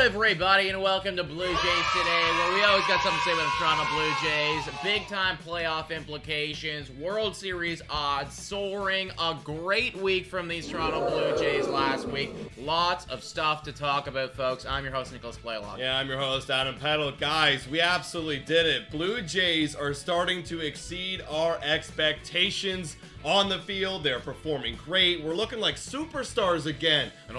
everybody, and welcome to Blue Jays Today, where we always got something to say about the Toronto Blue Jays. Big-time playoff implications, World Series odds soaring, a great week from these Toronto Blue Jays last week. Lots of stuff to talk about, folks. I'm your host, Nicholas Playlock. Yeah, I'm your host, Adam Peddle. Guys, we absolutely did it. Blue Jays are starting to exceed our expectations on the field. They're performing great. We're looking like superstars again. It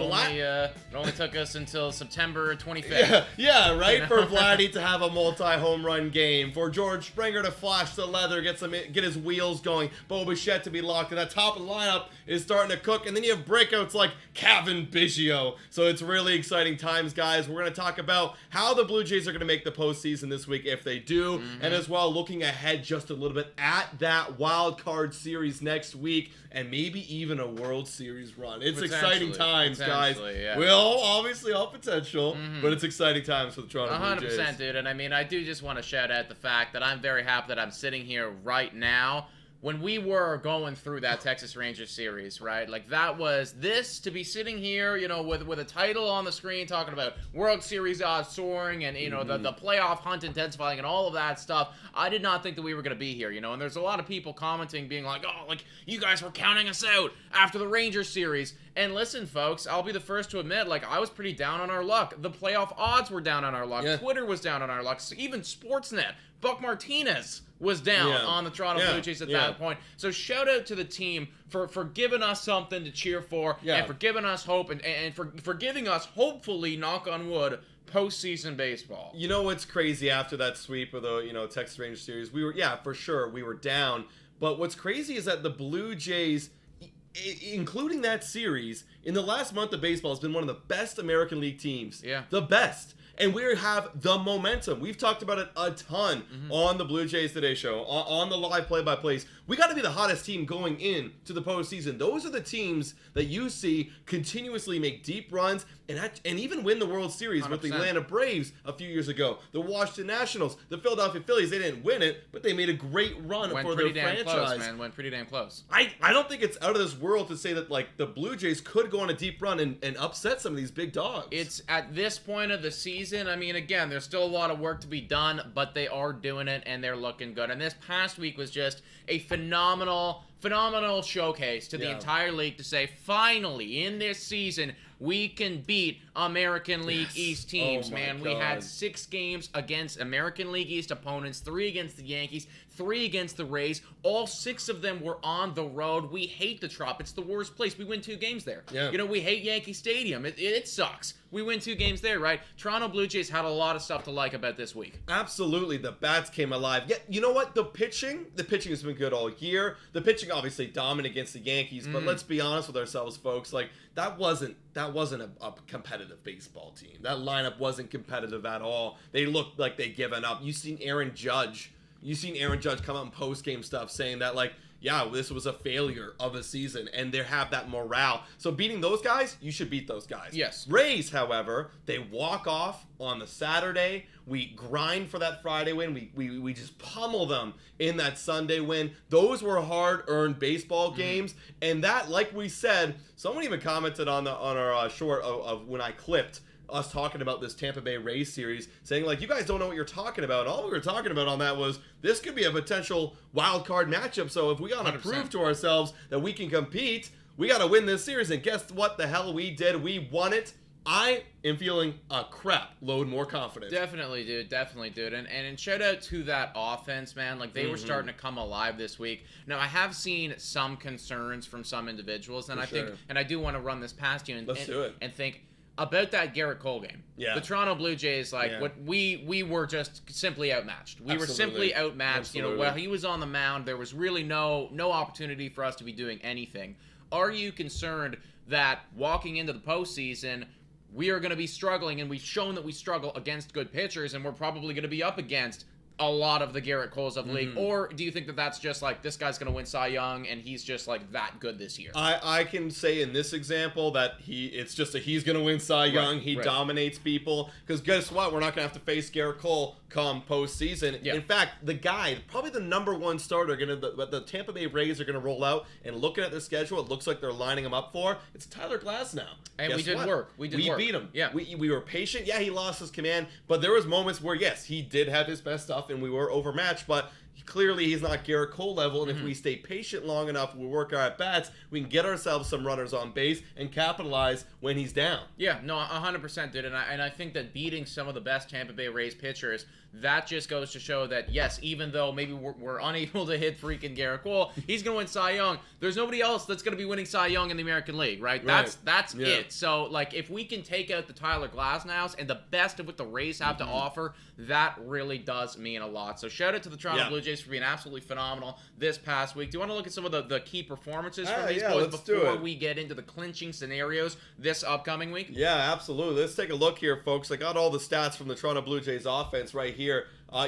only took us until September 25th. Yeah, right? For Vladdy to have a multi-home run game, for George Springer to flash the leather, get his wheels going, Bo Bichette to be locked, and that top of the lineup is starting to cook, and then you have breakouts like Cavan Biggio. So it's really exciting times, guys. We're going to talk about how the Blue Jays are going to make the postseason this week if they do, and as well looking ahead just a little bit at that wild card series next week, and maybe even a World Series run. It's exciting times, guys. Yeah. We'll obviously all potential, but it's exciting times for the Toronto Blue Jays. 100%, dude. And I mean, I do just want to shout out the fact that I'm very happy that I'm sitting here right now. When we were going through that Texas Rangers series, right? Like, that was this, to be sitting here, you know, with a title on the screen talking about World Series odds soaring and, you know, the playoff hunt intensifying and all of that stuff. I did not think that we were going to be here, you know, and there's a lot of people commenting being like, oh, like, you guys were counting us out after the Rangers series. And listen, folks, I'll be the first to admit, like, I was pretty down on our luck. The playoff odds were down on our luck. Yeah. Twitter was down on our luck. Even Sportsnet, Buck Martinez was down on the Toronto Blue Jays at that point. So shout out to the team for giving us something to cheer for and for giving us hope and for giving us, hopefully, knock on wood, postseason baseball. You know what's crazy after that sweep of the, Texas Rangers series? We were, for sure, we were down. But what's crazy is that the Blue Jays, including that series, in the last month of baseball, has been one of the best American League teams. Yeah. The best. And we have the momentum. We've talked about it a ton on the Blue Jays Today show, on the live play-by-plays. We got to be the hottest team going in to the postseason. Those are the teams that you see continuously make deep runs and even win the World Series 100%. With the Atlanta Braves a few years ago. The Washington Nationals, the Philadelphia Phillies, they didn't win it, but they made a great run for their franchise. Close, man. Went pretty damn close. I don't think it's out of this world to say that, like, the Blue Jays could go on a deep run and upset some of these big dogs. It's at this point of the season, I mean, again, there's still a lot of work to be done, but they are doing it, and they're looking good. And this past week was just a phenomenal showcase to the entire league to say, finally, in this season, we can beat American League East teams, man. We had 6 games against American League East opponents, 3 against the Yankees, 3 against the Rays. All 6 of them were on the road. We hate the Trop. It's the worst place. We win 2 games there. Yeah. You know, we hate Yankee Stadium. It sucks. We win 2 games there, right? Toronto Blue Jays had a lot of stuff to like about this week. Absolutely. The bats came alive. Yeah, you know what? The pitching has been good all year. The pitching obviously dominant against the Yankees, but let's be honest with ourselves, folks. Like, that wasn't a competitive baseball team. That lineup wasn't competitive at all. They looked like they'd given up. You've seen Aaron Judge come out in post-game stuff saying that, like, yeah, this was a failure of a season, and they have that morale. So beating those guys, you should beat those guys. Yes. Rays, however, they walk off on the Saturday. We grind for that Friday win. We just pummel them in that Sunday win. Those were hard-earned baseball games, and that, like we said, someone even commented on our short of when I clipped us talking about this Tampa Bay Rays series, saying, like, you guys don't know what you're talking about. And all we were talking about on that was this could be a potential wild card matchup. So if we got to prove to ourselves that we can compete, we got to win this series. And guess what the hell we did? We won it. I am feeling a crap load more confident. Definitely, dude. And shout out to that offense, man. Like, they were starting to come alive this week. Now, I have seen some concerns from some individuals, and I do want to run this past you Let's do it. And think about that Garrett Cole game. Yeah. The Toronto Blue Jays, what we were just simply outmatched. We were simply outmatched. Absolutely. You know, while he was on the mound, there was really no opportunity for us to be doing anything. Are you concerned that walking into the postseason, we are going to be struggling, and we've shown that we struggle against good pitchers, and we're probably going to be up against a lot of the Garrett Coles of the league, or do you think that that's just like this guy's going to win Cy Young and he's just like that good this year? I can say in this example that it's just he's going to win Cy Young. He dominates people because guess what? We're not going to have to face Garrett Cole come postseason. In fact, the guy, probably the number one starter, the Tampa Bay Rays are going to roll out, and looking at their schedule, it looks like they're lining him up for. It's Tyler Glasnow. And we did work. We beat him. Yeah. We were patient. Yeah, he lost his command, but there was moments where yes, he did have his best stuff, and we were overmatched, but clearly he's not Garrett Cole level, and if we stay patient long enough, we work our at-bats, we can get ourselves some runners on base and capitalize when he's down. Yeah, no, 100% dude, and I think that beating some of the best Tampa Bay Rays pitchers, that just goes to show that, yes, even though maybe we're unable to hit freaking Garrett Cole, he's going to win Cy Young. There's nobody else that's going to be winning Cy Young in the American League, right? That's it. So, like, if we can take out the Tyler Glasnows and the best of what the Rays have to offer, that really does mean a lot. So, shout out to the Toronto Blue Jays for being absolutely phenomenal this past week. Do you want to look at some of the key performances from these boys before we get into the clinching scenarios this upcoming week? Yeah, absolutely. Let's take a look here, folks. I got all the stats from the Toronto Blue Jays offense right here.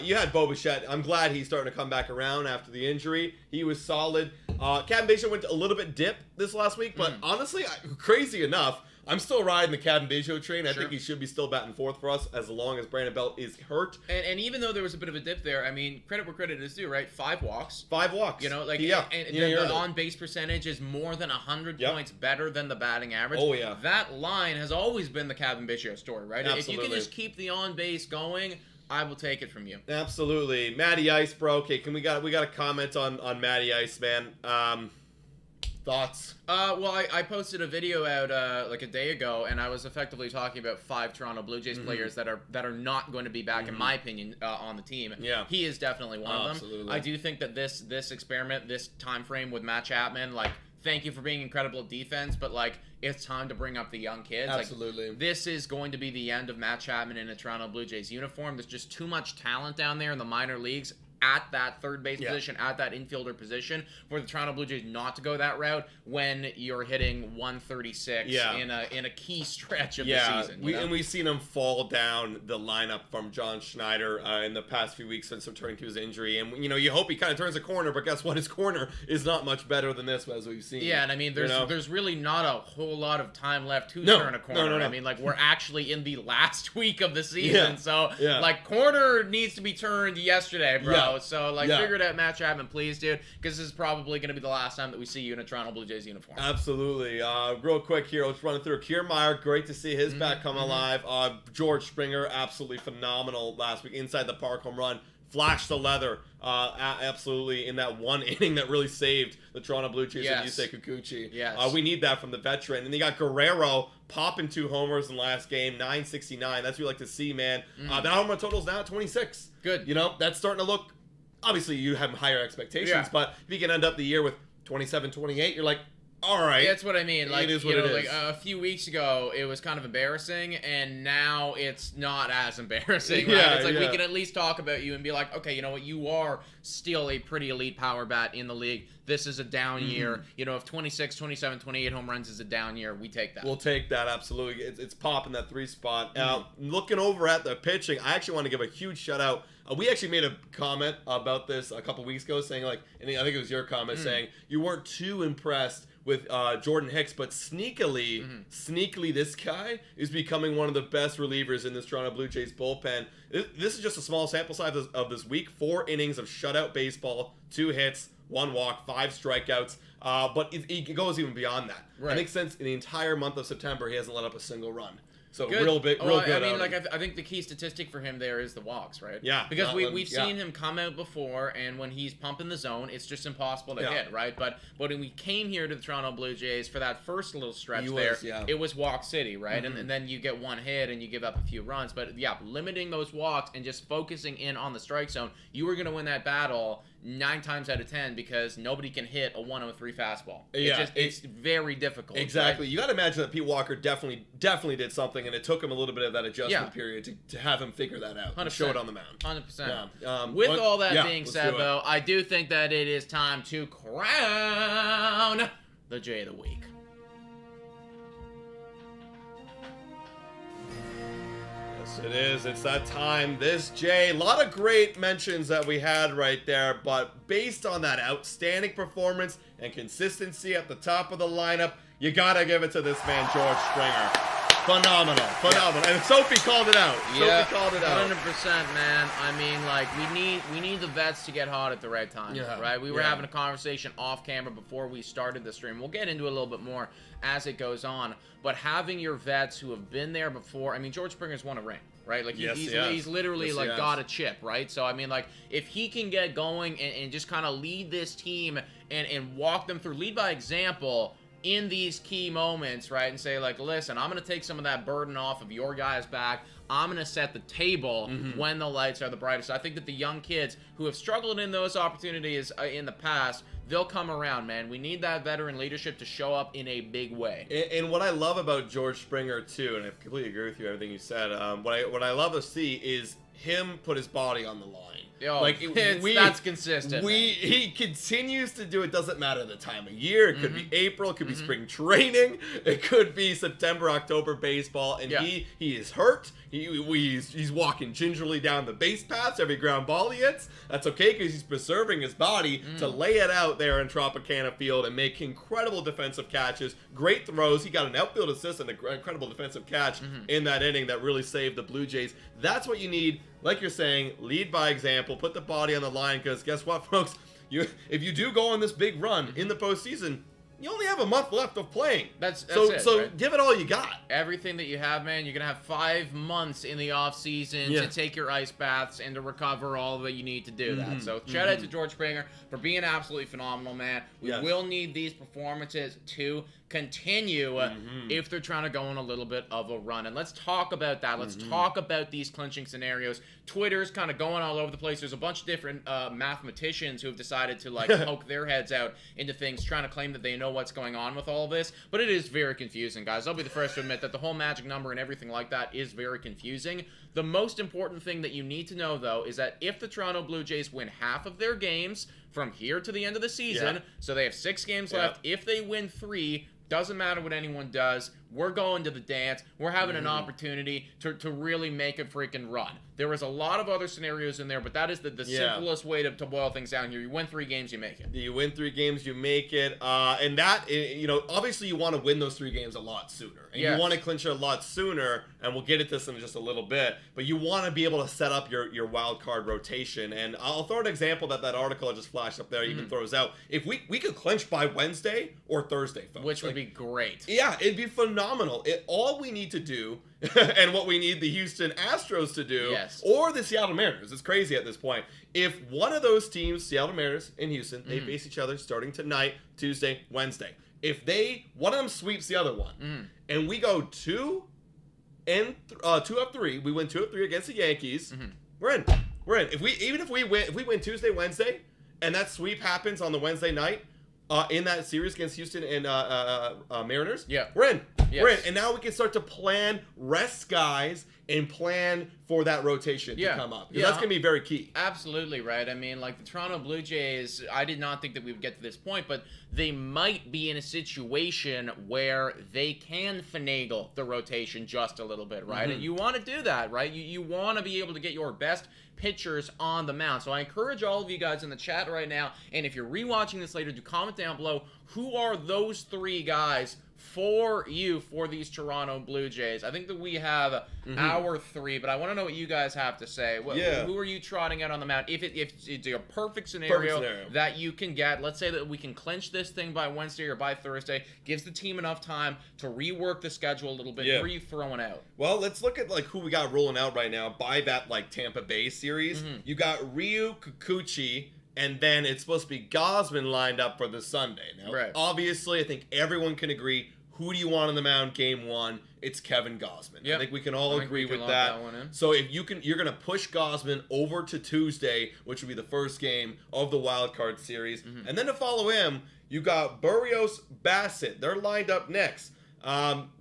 You had Bo Bichette. I'm glad he's starting to come back around after the injury. He was solid. Kevin Biggio went a little bit dip this last week, but honestly, crazy enough, I'm still riding the Kevin Biggio train. I think he should be still batting fourth for us as long as Brandon Belt is hurt. And even though there was a bit of a dip there, I mean, credit where credit is due, right? 5 walks. 5 walks. You know, like, and the on-base percentage is more than 100 points better than the batting average. Oh, yeah. That line has always been the Kevin Biggio story, right? Absolutely. If you can just keep the on-base going, I will take it from you. Absolutely. Matty Ice, bro. Okay, we got a comment on Matty Ice, man. Thoughts? Well, I posted a video out like a day ago, and I was effectively talking about 5 Toronto Blue Jays players that are not going to be back, in my opinion, on the team. Yeah, he is definitely one of them. Absolutely. I do think that this experiment, this time frame with Matt Chapman, like, thank you for being incredible at defense, but like, it's time to bring up the young kids. Absolutely. Like, this is going to be the end of Matt Chapman in a Toronto Blue Jays uniform. There's just too much talent down there in the minor leagues at that third base position, at that infielder position, for the Toronto Blue Jays not to go that route when you're hitting 136 in a key stretch of the season. And we've seen him fall down the lineup from John Schneider in the past few weeks since returning to his injury. And, you know, you hope he kind of turns a corner, but guess what? His corner is not much better than this, as we've seen. Yeah, and I mean, there's really not a whole lot of time left to turn a corner. No. I mean, like, we're actually in the last week of the season, so, like, corner needs to be turned yesterday, bro. So, like, figure it out, Matt Chapman, please, dude, because this is probably going to be the last time that we see you in a Toronto Blue Jays uniform. Absolutely. Real quick here, let's run it through. Kiermaier, great to see his back come alive. George Springer, absolutely phenomenal last week. Inside the park home run. Flashed the leather, absolutely, in that one inning that really saved the Toronto Blue Jays and Yusei Kikuchi. Yes. We need that from the veteran. And they got Guerrero popping 2 homers in the last game, 969. That's what we like to see, man. That home run total's now at 26. Good. You know, that's starting to look, obviously you have higher expectations, but if you can end up the year with 27, 28, you're like, all right. That's what I mean. Like, it is what it is. Like a few weeks ago, it was kind of embarrassing, and now it's not as embarrassing. Right? It's like we can at least talk about you and be like, okay, you know what? You are still a pretty elite power bat in the league. This is a down year. You know, if 26, 27, 28 home runs is a down year, we take that. We'll take that, absolutely. It's popping that 3 spot. Looking over at the pitching, I actually want to give a huge shout out. We actually made a comment about this a couple weeks ago, saying, like, and I think it was your comment saying you weren't too impressed with Jordan Hicks, but sneakily, this guy is becoming one of the best relievers in this Toronto Blue Jays bullpen. This is just a small sample size of this week. 4 innings of shutout baseball, 2 hits, 1 walk, 5 strikeouts. But it goes even beyond that. Right. I think since the entire month of September, he hasn't let up a single run. So good. real good. I mean, like, I think the key statistic for him there is the walks, right? Yeah. Because we've seen him come out before, and when he's pumping the zone, it's just impossible to hit, right? But when we came here to the Toronto Blue Jays for that first little stretch it was walk city, right? And then you get 1 hit and you give up a few runs. But limiting those walks and just focusing in on the strike zone, you were going to win that battle 9 times out of 10 because nobody can hit a 103 fastball. It's very difficult. Exactly. Right? You got to imagine that Pete Walker definitely did something, and it took him a little bit of that adjustment period to have him figure that out and show it on the mound. 100%. With all that being said, though, I do think that it is time to crown the J of the Week. It is. It's that time. This, Jay, a lot of great mentions that we had right there, but based on that outstanding performance and consistency at the top of the lineup, you gotta give it to this man, George Springer. Phenomenal. Yeah. And Sophie called it out. Yeah, Sophie called it out. 100%, man. I mean, like, we need the vets to get hot at the right time, right? We were having a conversation off camera before we started the stream. We'll get into it a little bit more as it goes on, but having your vets who have been there before, I mean, George Springer's won a ring, right? Like, he's literally, got a chip, right? So, I mean, like, if he can get going and just kind of lead this team and walk them through, lead by example in these key moments, right, and say, like, listen, I'm going to take some of that burden off of your guys' back. I'm going to set the table when the lights are the brightest. I think that the young kids who have struggled in those opportunities in the past, they'll come around, man. We need that veteran leadership to show up in a big way. And what I love about George Springer, too, and I completely agree with you, everything you said, what I love to see is him put his body on the line. Yo, like that's consistent. He continues to do it. Doesn't matter the time of year. It could be April. It could be spring training. It could be September, October baseball. And he is hurt. He's walking gingerly down the base paths every ground ball he hits. That's okay because he's preserving his body to lay it out there in Tropicana Field and make incredible defensive catches, great throws. He got an outfield assist and an incredible defensive catch in that inning that really saved the Blue Jays. That's what you need. Like you're saying, lead by example, put the body on the line, because guess what, folks? If you do go on this big run in the postseason, you only have a month left of playing. That's so it, so right? Give it all you got. Everything that you have, man, you're going to have 5 months in the off season to take your ice baths and to recover all that you need to do that. So shout out to George Springer for being absolutely phenomenal, man. We will need these performances to continue if they're trying to go on a little bit of a run. And let's talk about that. Let's talk about these clinching scenarios. Twitter's kind of going all over the place. There's a bunch of different mathematicians who have decided to like poke their heads out into things, trying to claim that they know what's going on with all of this. But it is very confusing, guys. I'll be the first to admit that the whole magic number and everything like that is very confusing. The most important thing that you need to know, though, is that if the Toronto Blue Jays win half of their games from here to the end of the season, so they have 6 games left, if they win 3, doesn't matter what anyone does, we're going to the dance. We're having an opportunity to really make a freaking run. There was a lot of other scenarios in there, but that is the simplest way to boil things down here. You win 3 games, you make it. You win 3 games, you make it. And that, obviously you want to win those 3 games a lot sooner. And you want to clinch it a lot sooner, and we'll get at this in just a little bit. But you want to be able to set up your wild card rotation. And I'll throw an example that article I just flashed up there even throws out. If we could clinch by Wednesday or Thursday, folks. Which would be great. Yeah, it'd be phenomenal. All we need to do, and what we need the Houston Astros to do, or the Seattle Mariners, it's crazy at this point. If one of those teams, Seattle Mariners and Houston, they face each other starting tonight, Tuesday, Wednesday. If one of them sweeps the other one, and we go 2 of 3, we win 2 of 3 against the Yankees, we're in. We're in. If we win Tuesday, Wednesday, and that sweep happens on the Wednesday night, in that series against Houston and Mariners, we're in. We're in. And now we can start to plan, rest guys, and plan for that rotation to come up. Because that's going to be very key. Absolutely, right? I mean, like the Toronto Blue Jays, I did not think that we would get to this point, but they might be in a situation where they can finagle the rotation just a little bit, right? And you want to do that, right? You want to be able to get your best pitchers on the mound. So I encourage all of you guys in the chat right now, and if you're rewatching this later, do comment down below, who are those 3 guys for you for these Toronto Blue Jays? I think that we have our 3, but I want to know what you guys have to say. Who are you trotting out on the mound? If it's a perfect scenario that you can get, let's say that we can clinch this thing by Wednesday or by Thursday, gives the team enough time to rework the schedule a little bit. Who are you throwing out? Well, let's look at like who we got rolling out right now by that like Tampa Bay series. You got Ryu Kikuchi, and then it's supposed to be Gausman lined up for the Sunday. Now, obviously, I think everyone can agree, who do you want on the mound game 1? It's Kevin Gausman. I think we can all agree with that. So if you're going to push Gausman over to Tuesday, which would be the first game of the wild card series. And then to follow him, you got Berrios, Bassett. They're lined up next.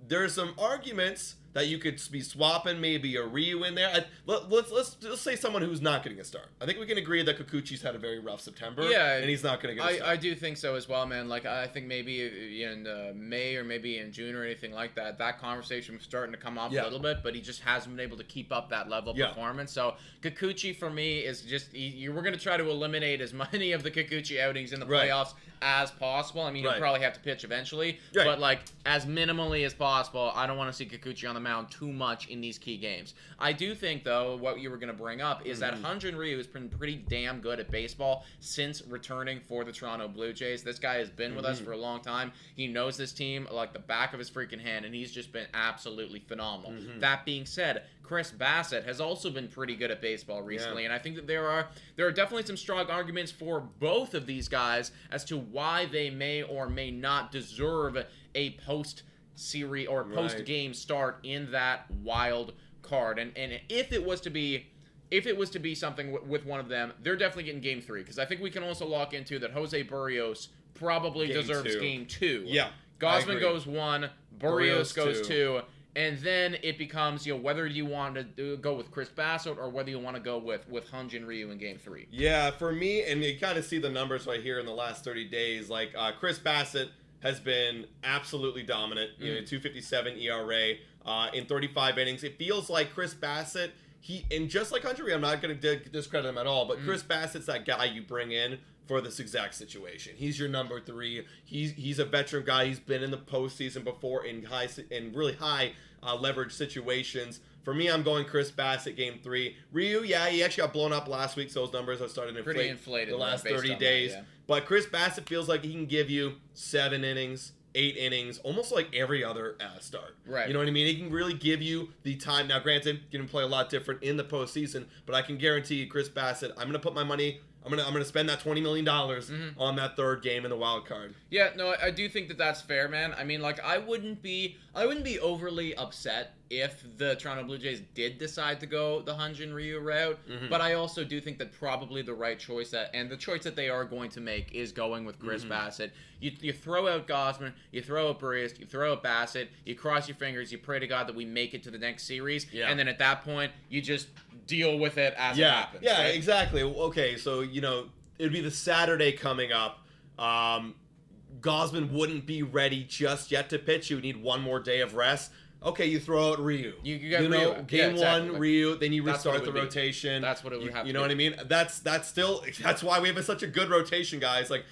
There's some arguments that you could be swapping maybe a Ryu in there. Let's say someone who's not getting a start. I think we can agree that Kikuchi's had a very rough September. Yeah, and he's not going to get a start. I do think so as well, man. Like, I think maybe in May or maybe in June or anything like that, that conversation was starting to come up a little bit, but he just hasn't been able to keep up that level of performance. So Kikuchi for me is just we're going to try to eliminate as many of the Kikuchi outings in the playoffs as possible. I mean, he'll probably have to pitch eventually, but like as minimally as possible. I don't want to see Kikuchi on the mound too much in these key games. I do think, though, what you were going to bring up is that Hyun-Jin Ryu has been pretty damn good at baseball since returning for the Toronto Blue Jays. This guy has been with us for a long time. He knows this team like the back of his freaking hand, and he's just been absolutely phenomenal. That being said, Chris Bassett has also been pretty good at baseball recently, and I think that there are definitely some strong arguments for both of these guys as to why they may or may not deserve a post-series or post-game start in that wild card. And if it was to be something with one of them, they're definitely getting Game 3, because I think we can also lock into that Jose Berrios probably deserves Game 2. Yeah, Gausman goes 1, Berrios goes 2. And then it becomes, whether you want to go with Chris Bassett or whether you want to go with Hyun-Jin Ryu in Game 3. Yeah, for me, and you kind of see the numbers right here in the last 30 days. Like, Chris Bassett has been absolutely dominant. 2.57 ERA in 35 innings. It feels like Chris Bassett, and just like Hyun-Jin Ryu, I'm not going to discredit him at all, but Chris Bassett's that guy you bring in for this exact situation. He's your number 3. He's a veteran guy. He's been in the postseason before in really high leverage situations. For me, I'm going Chris Bassett Game 3. Ryu, he actually got blown up last week, so those numbers are starting to inflate the last 30 days. But Chris Bassett feels like he can give you 7 innings, 8 innings, almost like every other start. Right. You know what I mean? He can really give you the time. Now, granted, he can play a lot different in the postseason, but I can guarantee you, Chris Bassett, I'm going to put my money. I'm gonna spend that $20 million on that third game in the wild card. Yeah, no, I do think that that's fair, man. I mean, like, I wouldn't be overly upset if the Toronto Blue Jays did decide to go the Hyun-Jin Ryu route, but I also do think that probably the right choice and the choice that they are going to make is going with Chris Bassett. You throw out Gausman, you throw out Berrios, you throw out Bassett, you cross your fingers, you pray to God that we make it to the next series, and then at that point, you just deal with it as it happens. Yeah, right? exactly. Okay, so, it'd be the Saturday coming up. Gausman wouldn't be ready just yet to pitch. You would need one more day of rest. Okay, you throw out Ryu. You got Ryu. Game one, Ryu, then you restart the rotation. That's what it would have to be. You know what I mean? That's why we have such a good rotation, guys. Like,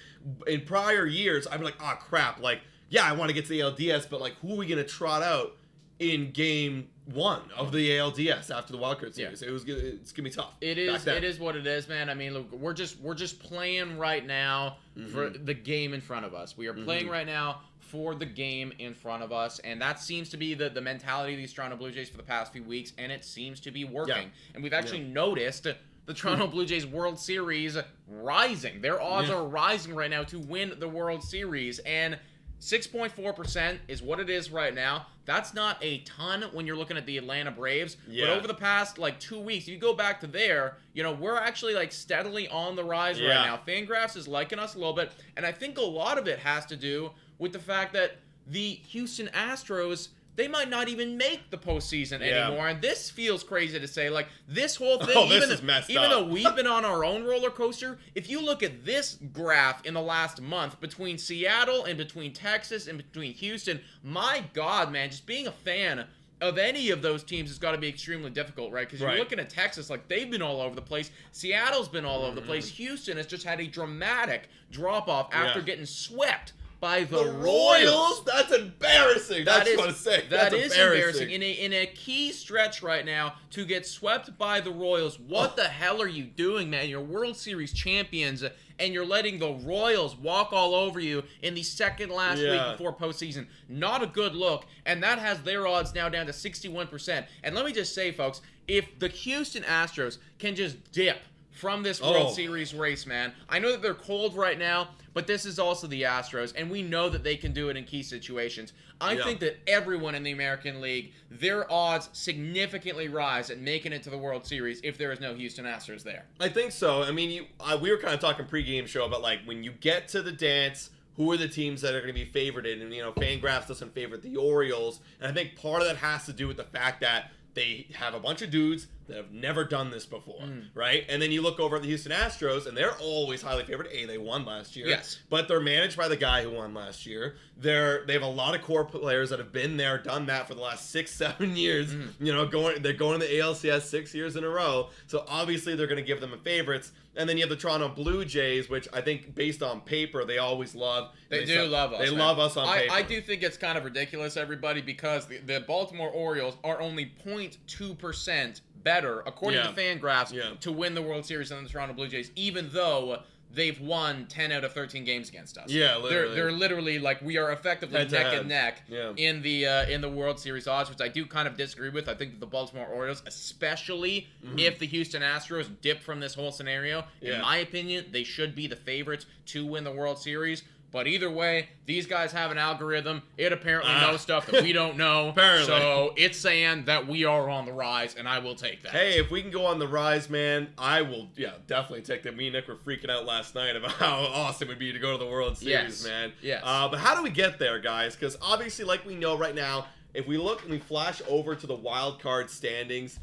in prior years, I'd be like, oh, crap. Like, yeah, I want to get to the ALDS, but, like, who are we going to trot out in Game 1 of the ALDS after the wildcard series? It's gonna be tough. It is what it is, man. I mean, look, we're just playing right now for the game in front of us. We are playing right now for the game in front of us, and that seems to be the mentality of these Toronto Blue Jays for the past few weeks, and it seems to be working. And we've actually noticed the Toronto Blue Jays World Series rising. Their odds are rising right now to win the World Series, and 6.4% is what it is right now. That's not a ton when you're looking at the Atlanta Braves. But over the past, 2 weeks, if you go back to there, we're actually, steadily on the rise right now. Fangraphs is liking us a little bit, and I think a lot of it has to do with the fact that the Houston Astros, they might not even make the postseason anymore. And this feels crazy to say. Like, this whole thing, even though we've been on our own roller coaster, if you look at this graph in the last month between Seattle and between Texas and between Houston, my God, man, just being a fan of any of those teams has got to be extremely difficult, right? Because you're looking at Texas, like, they've been all over the place. Seattle's been all over the place. Houston has just had a dramatic drop-off after getting swept by the Royals. That's embarrassing. That's what I say. That is embarrassing. In a key stretch right now to get swept by the Royals. What the hell are you doing, man? You're World Series champions, and you're letting the Royals walk all over you in the second last week before postseason. Not a good look, and that has their odds now down to 61%. And let me just say, folks, if the Houston Astros can just dip from this World Series race, man. I know that they're cold right now, but this is also the Astros, and we know that they can do it in key situations. I think that everyone in the American League, their odds significantly rise at making it to the World Series if there is no Houston Astros there. I think so. I mean, we were kind of talking pregame show about, like, when you get to the dance, who are the teams that are going to be favored in. And, Fangraphs doesn't favorite the Orioles. And I think part of that has to do with the fact that they have a bunch of dudes that have never done this before, right? And then you look over at the Houston Astros, and they're always highly favored. They won last year. Yes. But they're managed by the guy who won last year. They have a lot of core players that have been there, done that for the last 6-7 years. They're going to the ALCS 6 years in a row. So obviously they're going to give them a favorites. And then you have the Toronto Blue Jays, which I think based on paper, they always love. They do love us. They love us on paper. I do think it's kind of ridiculous, everybody, because the Baltimore Orioles are only 0.2% better, according to Fangraphs, to win the World Series than the Toronto Blue Jays, even though they've won 10 out of 13 games against us. Yeah, literally. They're literally like, we are effectively neck and neck in the World Series odds, which I do kind of disagree with. I think that the Baltimore Orioles, especially if the Houston Astros dip from this whole scenario, in my opinion, they should be the favorites to win the World Series. But either way, these guys have an algorithm. It apparently knows stuff that we don't know. Apparently. So it's saying that we are on the rise, and I will take that. Hey, if we can go on the rise, man, I will, definitely take that. Me and Nick were freaking out last night about how awesome it would be to go to the World Series, man. Yes. But how do we get there, guys? Because obviously, like we know right now, if we look and we flash over to the wild card standings,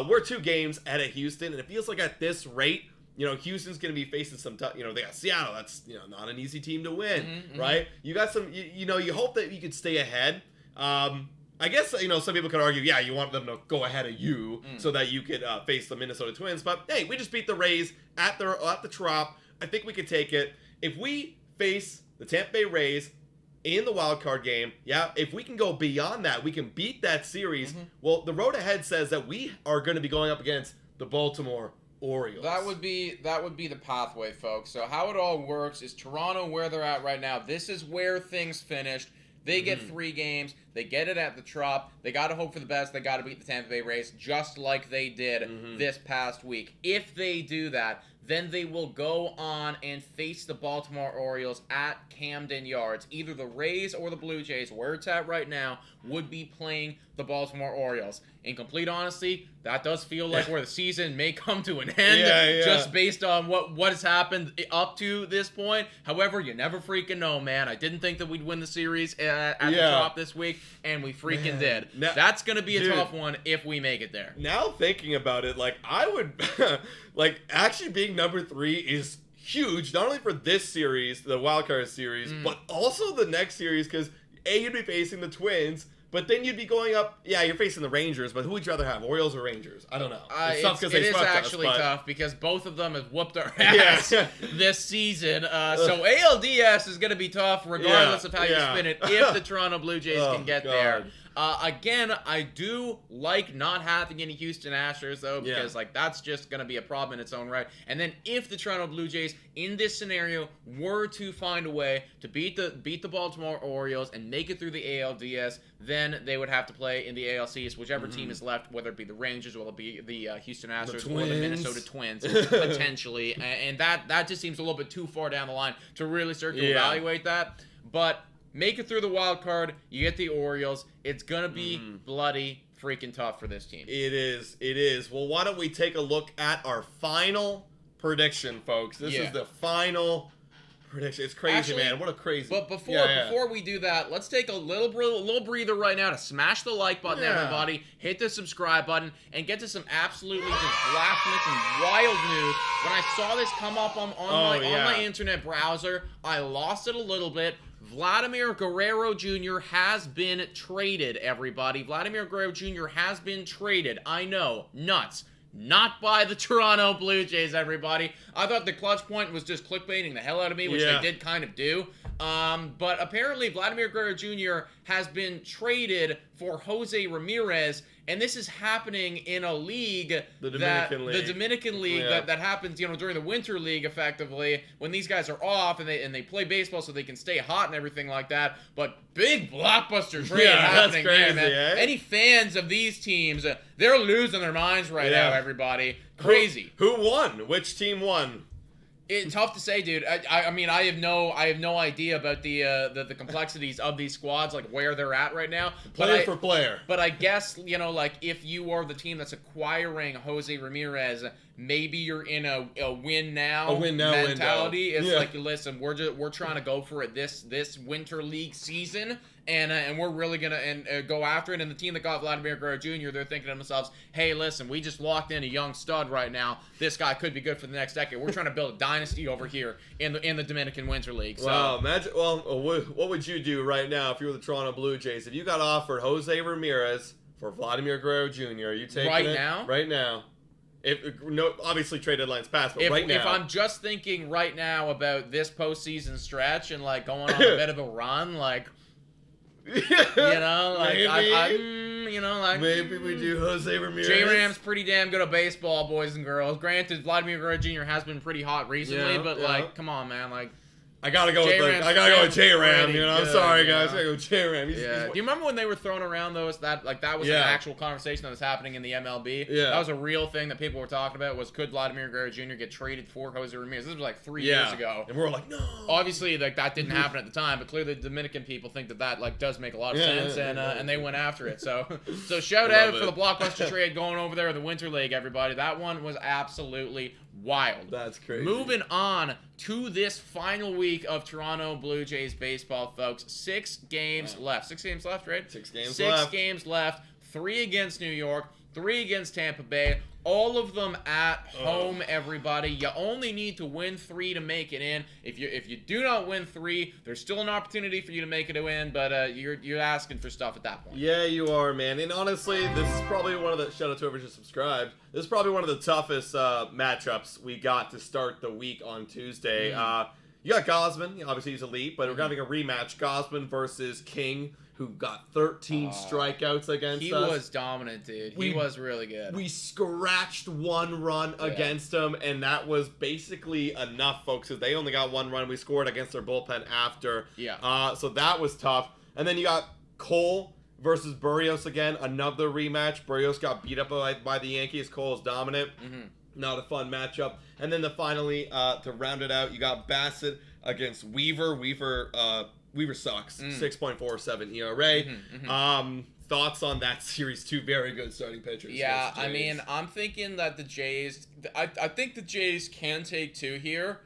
we're 2 games ahead of Houston, and it feels like at this rate, Houston's going to be facing some tough, they got Seattle. That's, not an easy team to win, right? You got some, you hope that you could stay ahead. I guess, some people could argue, you want them to go ahead of you so that you could face the Minnesota Twins. But, hey, we just beat the Rays at the Trop. I think we could take it. If we face the Tampa Bay Rays in the wild card game, if we can go beyond that, we can beat that series. Well, the road ahead says that we are going to be going up against the Baltimore Orioles. That would be the pathway, folks. So how it all works is Toronto, where they're at right now, this is where things finished. They get 3 games. They get it at the Trop. They got to hope for the best. They got to beat the Tampa Bay Rays just like they did this past week. If they do that, then they will go on and face the Baltimore Orioles at Camden Yards. Either the Rays or the Blue Jays, where it's at right now, would be playing the Baltimore Orioles. In complete honesty, that does feel like where the season may come to an end, just based on what has happened up to this point. However, you never freaking know, man. I didn't think that we'd win the series at the Trop this week, and we freaking did. Now, that's going to be a tough one if we make it there. Now thinking about it, I would, actually being number 3 is huge, not only for this series, the wildcard series, but also the next series, because you'd be facing the Twins, but then you'd be going up, you're facing the Rangers, but who would you rather have, Orioles or Rangers? I don't know. It's tough because they swept us. It is actually tough because both of them have whooped our ass this season. So ALDS is going to be tough regardless of how you spin it if the Toronto Blue Jays can get there. Again, I do like not having any Houston Astros, though, because that's just going to be a problem in its own right. And then if the Toronto Blue Jays, in this scenario, were to find a way to beat the Baltimore Orioles and make it through the ALDS, then they would have to play in the ALCS, whichever team is left, whether it be the Rangers, or it be the Houston Astros, or the Minnesota Twins, potentially. And that just seems a little bit too far down the line to really start to evaluate that. But make it through the wild card, you get the Orioles. It's going to be bloody freaking tough for this team. It is. Well, why don't we take a look at our final prediction, folks? This is the final prediction. It's crazy, actually, man. What a crazy. But before we do that, let's take a little breather right now to smash the like button, everybody. Hit the subscribe button and get to some absolutely just blasphemous and wild news. When I saw this come up on my internet browser, I lost it a little bit. Vladimir Guerrero Jr. has been traded, everybody. Vladimir Guerrero Jr. has been traded. I know, nuts. Not by the Toronto Blue Jays, everybody. I thought the clutch point was just clickbaiting the hell out of me, which they did kind of do. But apparently Vladimir Guerrero Jr. has been traded for Jose Ramirez, and this is happening in a league, the Dominican League that happens, during the Winter League, effectively, when these guys are off and they play baseball so they can stay hot and everything like that. But big blockbuster trade happening there, man. Any fans of these teams, they're losing their minds right now, everybody. Crazy. Who won? Which team won? It's tough to say, dude. I mean, I have no idea about the complexities of these squads, like where they're at right now. Player for player. But I guess, if you are the team that's acquiring Jose Ramirez, maybe you're in a win now window. mentality. It's Yeah. like, listen, we're trying to go for it this winter league season, and we're really gonna go after it. And the team that got Vladimir Guerrero Jr., they're thinking to themselves, hey, listen, we just locked in a young stud right now. This guy could be good for the next decade. We're trying to build a dynasty over here in the Dominican Winter League. So. Wow, imagine. Well, what would you do right now if you were the Toronto Blue Jays? If you got offered Jose Ramirez for Vladimir Guerrero Jr., are you taking right it? now? Right now. Obviously trade deadline's passed, but right now. If I'm just thinking right now about this postseason stretch and like going on a bit of a run, like, you know, like maybe we do Jose Ramirez. J-Ram's pretty damn good at baseball, boys and girls. Granted, Vladimir Guerrero Jr. has been pretty hot recently, but like, come on, man, like. I gotta go with J-Ram, you know. I'm sorry, guys. I gotta go with J-Ram. Do you remember when they were throwing around those? That was an actual conversation that was happening in the MLB. Yeah. That was a real thing that people were talking about. Was could Vladimir Guerrero Jr. get traded for Jose Ramirez? This was like 3 years ago. And we were like, no. Obviously, like that didn't happen at the time, but clearly the Dominican people think that like does make a lot of sense, and they went after it. So shout out for the blockbuster trade going over there in the Winter League, everybody. That one was absolutely wild. That's crazy. Moving on to this final week of Toronto Blue Jays baseball, folks. 6 games left. 6 games left, right? 6 games left. 6 left. games left. 3 against New York. 3 against Tampa Bay. All of them at home, everybody. You only need to win 3 to make it in. If you do not win 3, there's still an opportunity for you to make it in, but you're asking for stuff at that point. Yeah, you are, man. And honestly, this is probably one of the shout out to whoever just subscribed. This is probably one of the toughest matchups we got to start the week on Tuesday. You got Gosman, obviously he's elite, but we're having a rematch. Gosman versus King, who got 13 strikeouts against us. He was dominant, dude. He was really good. We scratched 1 run against him, and that was basically enough, folks, because they only got 1 run. We scored against their bullpen after. So that was tough. And then you got Cole versus Berrios again, another rematch. Berrios got beat up by the Yankees. Cole is dominant. Not a fun matchup. And then finally, to round it out, you got Bassett against Weaver. Weaver sucks. 6.47 ERA. Thoughts on that series? 2 very good starting pitchers. Yeah, I mean, I'm thinking that the Jays. I think the Jays can take 2 here.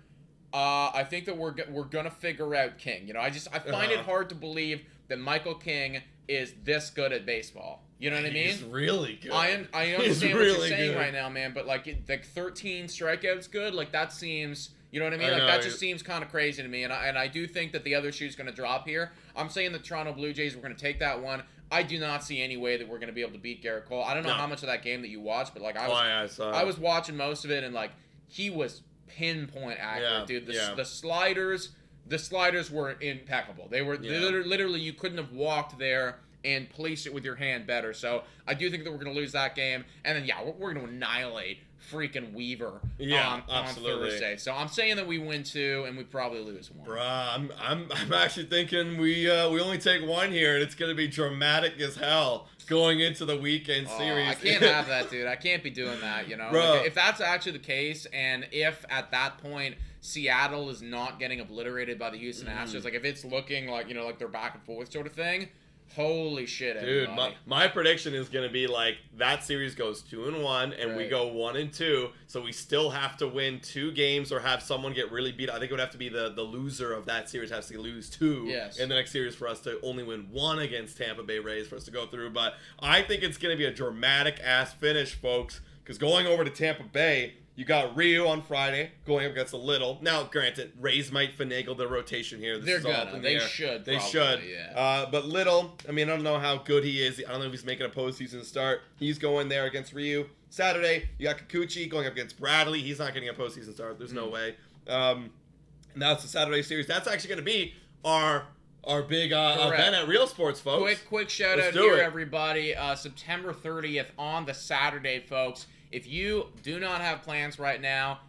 I think that we're gonna figure out King. You know, I find it hard to believe that Michael King is this good at baseball. You know what I mean? He's really good. I understand what you're saying right now, man. But like 13 strikeouts, good. Like that seems. You know what I mean? That just seems kind of crazy to me. And I do think that the other shoe's going to drop here. I'm saying the Toronto Blue Jays, we're going to take that one. I do not see any way that we're going to be able to beat Garrett Cole. I don't know how much of that game that you watched, but like I was watching most of it, and like he was pinpoint accurate, dude. The sliders were impeccable. They were literally you couldn't have walked there and placed it with your hand better. So I do think that we're going to lose that game. And then, we're going to annihilate freaking Weaver on Thursday. So I'm saying that we win 2 and we probably lose 1. Bruh, I'm actually thinking we only take 1 here, and it's going to be dramatic as hell going into the weekend series. I can't have that, dude. I can't be doing that, you know? Like, if that's actually the case, and if at that point Seattle is not getting obliterated by the Houston Astros, like if it's looking like, you know, like they're back and forth sort of thing, holy shit, dude! My prediction is gonna be like that series goes 2-1, and we go 1-2. So we still have to win 2 games or have someone get really beat. I think it would have to be the loser of that series has to lose 2 in the next series for us to only win 1 against Tampa Bay Rays for us to go through. But I think it's gonna be a dramatic ass finish, folks. Because going over to Tampa Bay, you got Rio on Friday going up against a Little. Now, granted, Rays might finagle the rotation here. They're gonna. They should. They should. Yeah. But Little, I mean, I don't know how good he is. I don't know if he's making a postseason start. He's going there against Rio. Saturday, you got Kikuchi going up against Bradley. He's not getting a postseason start. There's no way. And that's the Saturday series. That's actually going to be our big event at Real Sports, folks. Quick shout out here, everybody. September 30th on the Saturday, folks. If you do not have plans right now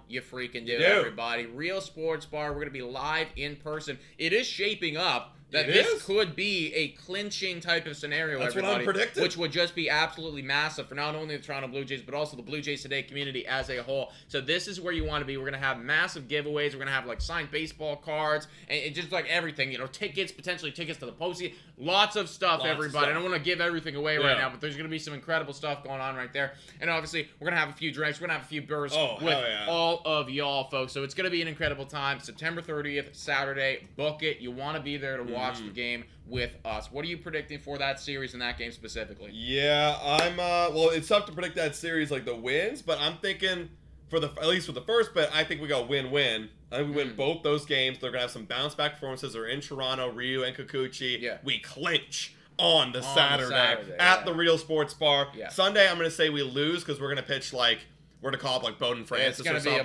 you freaking do, everybody. Real Sports Bar. We're going to be live in person. It is shaping up that this could be a clinching type of scenario. That's what I'm predicting. Which would just be absolutely massive for not only the Toronto Blue Jays, but also the Blue Jays Today community as a whole. So this is where you want to be. We're going to have massive giveaways. We're going to have like signed baseball cards and just like everything, you know, tickets, potentially tickets to the postseason. Lots of stuff, everybody. I don't want to give everything away right now, but there's going to be some incredible stuff going on right there. And obviously, we're going to have a few drinks. We're going to have a few bursts with all of y'all, folks. So it's going to be an incredible time. September 30th, Saturday. Book it. You want to be there to watch the game with us. What are you predicting for that series and that game specifically? Yeah, I'm well, it's tough to predict that series like the wins, but I'm thinking at least for the first bet, I think we go win-win. I think we win both those games. They're gonna have some bounce back performances. They're in Toronto, Ryu and Kikuchi. Yeah. We clinch on the Saturday at the Real Sports Bar. Yeah. Sunday, I'm gonna say we lose because we're gonna pitch like we're gonna call up like Bowden Francis or something,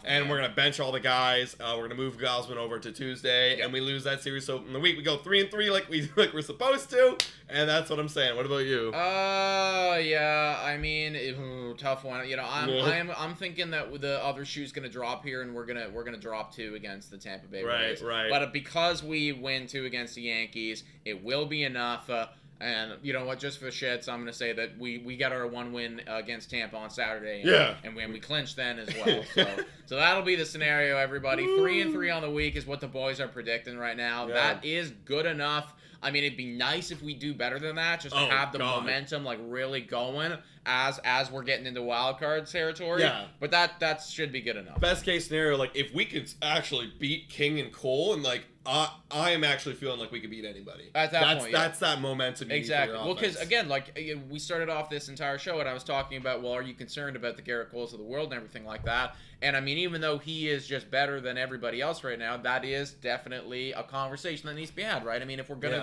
and we're gonna bench all the guys. We're gonna move Gosman over to Tuesday, and we lose that series. So in the week we go 3-3 like we're supposed to, and that's what I'm saying. What about you? Yeah. I mean, tough one. You know, I'm thinking that the other shoe's gonna drop here, and we're gonna drop 2 against the Tampa Bay Rays. Right. But because we win 2 against the Yankees, it will be enough. And you know what? Just for the shits, I'm going to say that we got our 1 win against Tampa on Saturday. And we clinch then as well. So that'll be the scenario, everybody. 3-3 on the week is what the boys are predicting right now. Yeah. That is good enough. I mean, it'd be nice if we do better than that, just to have the momentum like really going as we're getting into wild card territory. Yeah. But that should be good enough. Best case scenario, like if we could actually beat King and Cole, and like I am actually feeling like we could beat anybody. At that point, that's that momentum. Exactly. Well, because again, like we started off this entire show, and I was talking about, well, are you concerned about the Garrett Coles of the world and everything like that? And I mean, even though he is just better than everybody else right now, that is definitely a conversation that needs to be had, right? I mean, if we're gonna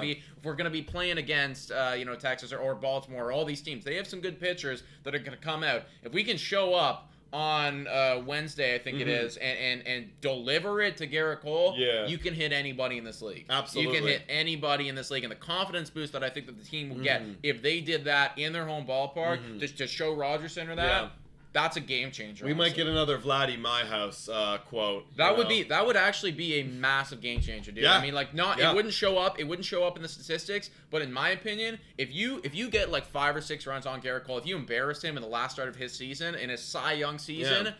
be playing against Texas or Baltimore, or all these teams, they have some good pitchers that are gonna come out. If we can show up on Wednesday, I think it is, and deliver it to Garrett Cole, you can hit anybody in this league. Absolutely. You can hit anybody in this league, and the confidence boost that I think that the team will get if they did that in their home ballpark, just to show Rogers Center that. That's a game changer. We might get another Vladdy my house quote. That would actually be a massive game changer, dude. I mean, like it wouldn't show up. It wouldn't show up in the statistics, but in my opinion, if you get like 5 or 6 runs on Garrett Cole, if you embarrassed him in the last start of his season, in his Cy Young season,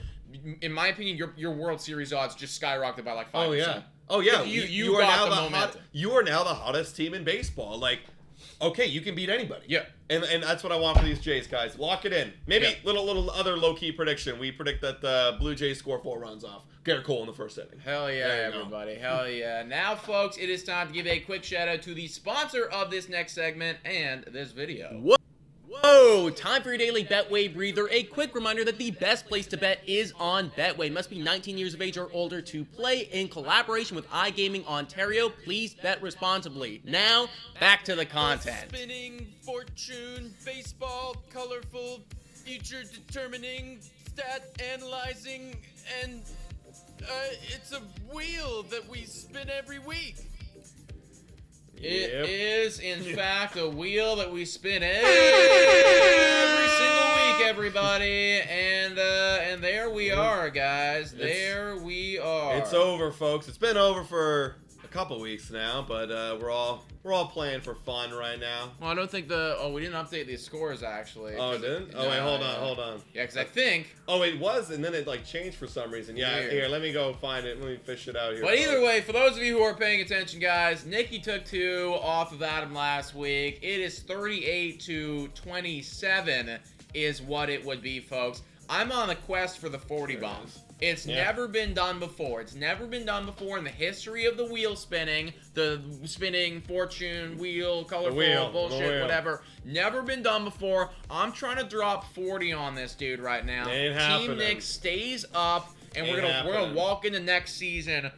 in my opinion, your World Series odds just skyrocketed by like 5%. Oh yeah. You are now the momentum. You are now the hottest team in baseball. Like, okay, you can beat anybody. Yeah. And that's what I want for these Jays, guys. Lock it in. Maybe little other low-key prediction. We predict that the Blue Jays score 4 runs off Garrett Cole in the first inning. Hell yeah, everybody. Hell yeah. Now, folks, it is time to give a quick shout-out to the sponsor of this next segment and this video. Whoa! Time for your daily Betway Breather. A quick reminder that the best place to bet is on Betway. Must be 19 years of age or older to play. In collaboration with iGaming Ontario, please bet responsibly. Now, back to the content. Spinning, fortune, baseball, colorful, future determining, stat analyzing, and it's a wheel that we spin every week. It is, in fact, a wheel that we spin every single week, everybody. And there we are, guys. There we are. It's over, folks. It's been over for a couple weeks now, but we're all playing for fun right now. Well, I don't think we didn't update the scores, actually. Oh, it didn't? Oh, wait, hold on. Yeah, because I think... Oh, it was, and then it, like, changed for some reason. Yeah, here, let me go find it. Let me fish it out here. But either way, for those of you who are paying attention, guys, Nikki took 2 off of Adam last week. It is 38-27 is what it would be, folks. I'm on the quest for the 40 bomb. It's never been done before. It's never been done before in the history of the wheel spinning, the spinning fortune wheel, colorful bullshit, whatever. Never been done before. I'm trying to drop 40 on this dude right now. Ain't happening. Team Nick stays up, and we're gonna walk into next season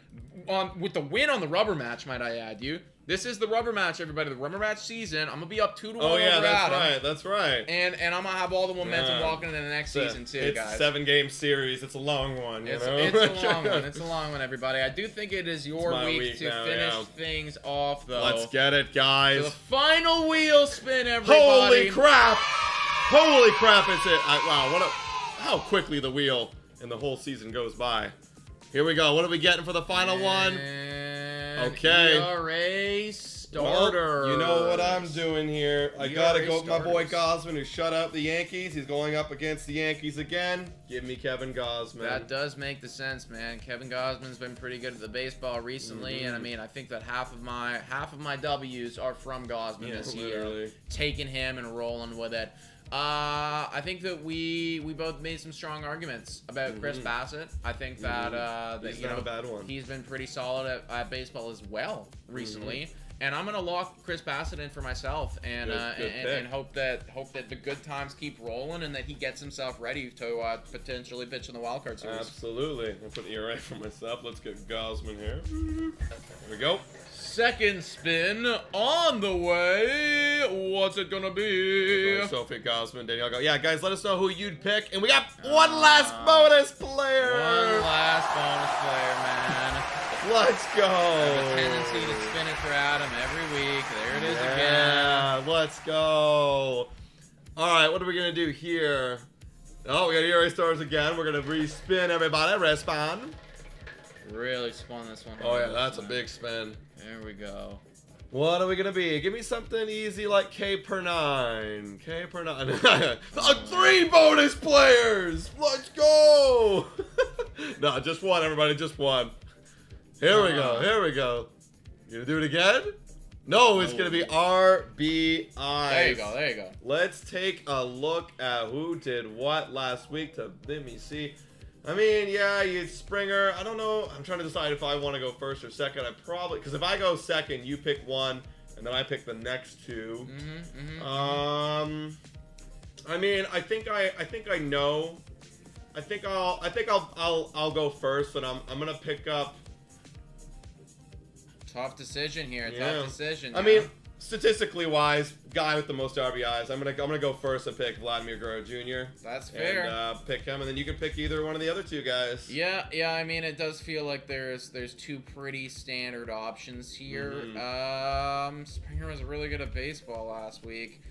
with the win on the rubber match. Might I add you? This is the rubber match, everybody. The rubber match season. I'm gonna be up 2-1 over Adam. That's right. And I'm gonna have all the momentum walking into the next season too, guys. It's a 7-game series. It's a long one. It's a long one. It's a long one, everybody. I do think it is your week to finish things off, though. Let's get it, guys. So the final wheel spin, everybody. Holy crap! Holy crap! Is it? Wow! How quickly the wheel and the whole season goes by. Here we go. What are we getting for the final one? Okay. ERA starter. Well, you know what I'm doing here. I gotta go with my boy starters. Gausman, who shut out the Yankees. He's going up against the Yankees again. Give me Kevin Gausman. That does make the sense, man. Kevin Gausman's been pretty good at the baseball recently, and I mean, I think that half of my W's are from Gausman this year. Taking him and rolling with it. I think that we both made some strong arguments about Chris Bassett. I think that he's not a bad one. He's been pretty solid at baseball as well recently. And I'm gonna lock Chris Bassett in for myself, and and hope that the good times keep rolling, and that he gets himself ready to potentially pitch in the wild card series. Absolutely. I'll put ERA for myself. Let's get Gausman here. Here we go. Second spin on the way. What's it gonna be? Sophie Gausman, Danielle go. Yeah, guys, let us know who you'd pick, and we got one last bonus player. One last bonus player, man. Let's go. I have a tendency to spin it for Adam every week. There it is again. Yeah, let's go. All right, what are we going to do here? Oh, we got ERA stars again. We're going to re-spin everybody. Respond. Really spun this one. Oh, yeah, that's a big spin. There we go. What are we going to be? Give me something easy like K per 9. K per 9. 3 bonus players. Let's go. No, just one, everybody. Just one. Here we go. Here we go. You gonna do it again? No, it's gonna be RBI. There you go. There you go. Let's take a look at who did what last week. Let me see. I mean, yeah, you had Springer. I don't know. I'm trying to decide if I want to go first or second. I probably, because if I go second, you pick one, and then I pick the next two. I mean, I think I know. I think I'll go first, and I'm gonna pick up. Tough decision here. Yeah. Tough decision. I mean, statistically wise, guy with the most RBIs. I'm gonna go first and pick Vladimir Guerrero Jr. That's fair. And pick him, and then you can pick either one of the other two guys. Yeah. I mean, it does feel like there's two pretty standard options here. Springer was really good at baseball last week,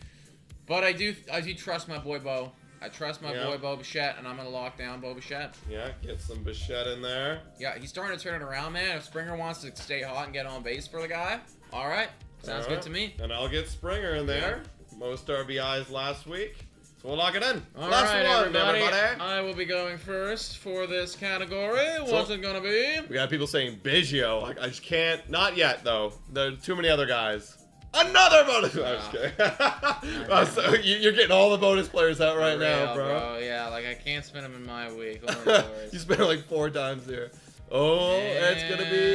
but I do trust my boy Bo. I trust my boy Bo Bichette, and I'm going to lock down Bo Bichette. Yeah, get some Bichette in there. Yeah, he's starting to turn it around, man. If Springer wants to stay hot and get on base for the guy, all right. Sounds good to me. And I'll get Springer in there. Yeah. Most RBIs last week. So we'll lock it in. All Last right, one, everybody. everybody. I will be going first for this category. What's it going to be? We got people saying Biggio. I just can't. Not yet, though. There are too many other guys. Another bonus! No. I'm just kidding. So you're getting all the bonus players out right now, bro. Yeah, like I can't spin them in my week. You spent it like 4 times here. Oh, it's going to be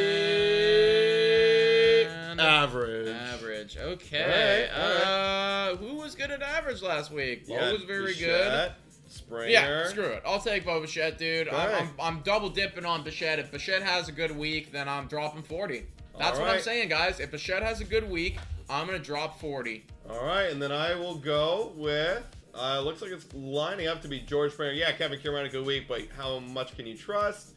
average. Average. Okay. All right. Who was good at average last week? Bo Yeah, was very Bichette, good. Springer. Yeah, screw it. I'll take Bo Bichette, dude. Right. I'm double dipping on Bichette. If Bichette has a good week, then I'm dropping 40. That's what I'm saying, guys. If Bichette has a good week, I'm going to drop 40. All right, and then I will go with, looks like it's lining up to be George Springer. Yeah, Kevin Kiermaier had a good week, but how much can you trust?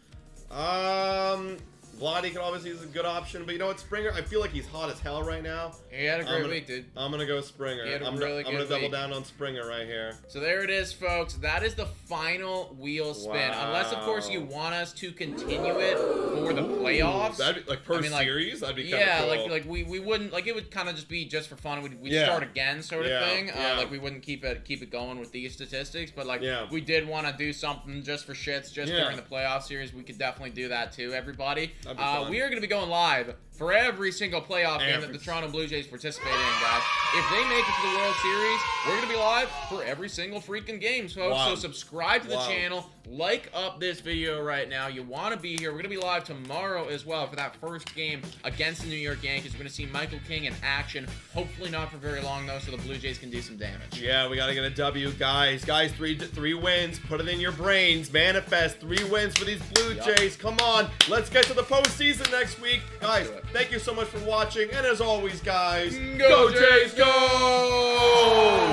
Vladdy can obviously is a good option, but you know what, Springer, I feel like he's hot as hell right now. He had a great week, dude. I'm going to go Springer. He had a I'm really good going to double week. down on Springer right here. So there it is, folks. That is the final wheel spin. Wow. Unless, of course, you want us to continue it for the playoffs. That'd be, like, per series? That'd be kind of cool. Yeah, like we wouldn't, like, it would kind of just be just for fun. We'd start again sort of thing. Like, we wouldn't keep it going with these statistics. But, like, we did want to do something just for shits, just during the playoff series. We could definitely do that, too, everybody. We are going to be going live for every single playoff game that the Toronto Blue Jays participate in, guys. If they make it to the World Series, we're going to be live for every single freaking game, folks. Wow. So subscribe to the channel, like up this video right now. You want to be here. We're going to be live tomorrow as well for that first game against the New York Yankees. We're going to see Michael King in action. Hopefully not for very long, though, so the Blue Jays can do some damage. Yeah, we got to get a W, guys. Guys, three wins. Put it in your brains. Manifest 3 wins for these Blue Jays. Come on. Let's get to the postseason next week. Guys, thank you so much for watching. And as always, guys, go Jays, go!